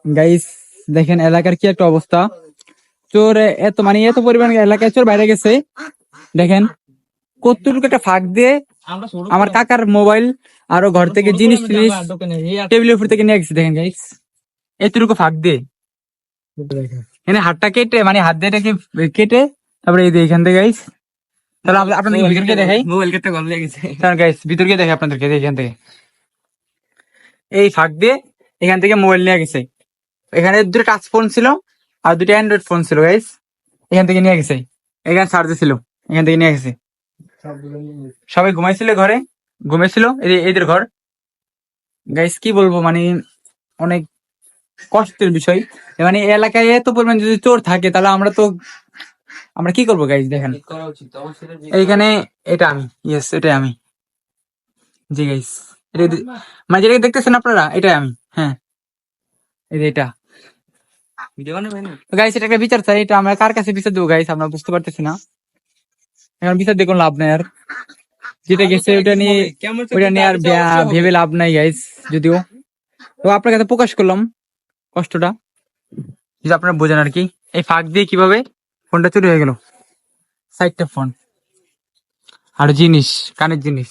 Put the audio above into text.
Guys দেখেন এলাকার কি একটা অবস্থা। চোর এত মানে এত পরিমাণ এলাকায় চোর বাইরে গেছে। দেখেন কতটুকু একটা ফাঁক দিয়ে আমার কাকার মোবাইল আরো ঘর থেকে জিনিস টিনিস টেবিলের উপর থেকে নিয়ে গেছে। দেখেন গাইস এতটুকু ফাঁক দিয়ে এখানে হাতটা কেটে মানে হাত দিয়ে কেটে তারপরে এই যে এখান থেকে গাইস। তাহলে আপনাদের ভিতরকে দেখাই, মোবাইল কেটে গল লেগেছে। গাইস ভিতরকে দেখে আপনাদেরকে এখান থেকে এই ফাঁক দিয়ে এখান থেকে মোবাইল নিয়ে গেছে। এখানে দুটো টাচ ফোন ছিল আর দুটো অ্যান্ড্রয়েড ফোন ছিল গাইস। এখান থেকে নিয়ে গেছে। এখানে চার্জে ছিল, এখান থেকে নিয়ে গেছে। সবাই ঘুমাইছিল ঘরে, ঘুমাইছিল এদের ঘর। গাইস কি বলবো মানে অনেক কষ্টের বিষয়। মানে এই এলাকায় এত পরিমাণ যদি চোর থাকে তাহলে আমরা কি করবো গাইস। দেখেন এইখানে এটা আমি, ইয়েস এটাই আমি। জি গাইস মানে যেটা দেখতেছেন আপনারা এটাই আমি। হ্যাঁ এই যে এটা গাইস, এটা একটা বিচার চাই। এটা আমরা কার কাছে বিচার দেবো গাইস আমরা বুঝতে পারতেছি না। এখন বিচার দিয়ে কোনো লাভ নাই। আর যেটা গেছে ওইটা নিয়ে আর ভেবে লাভ নাই গাইস। যদিও তো আপনার কাছে প্রকাশ করলাম কষ্টটা, যদি আপনারা বোঝেন আর কি। এই ফাঁক দিয়ে কিভাবে ফোনটা চুরি হয়ে গেল, 60টা ফোন আর জিনিস, কানের জিনিস।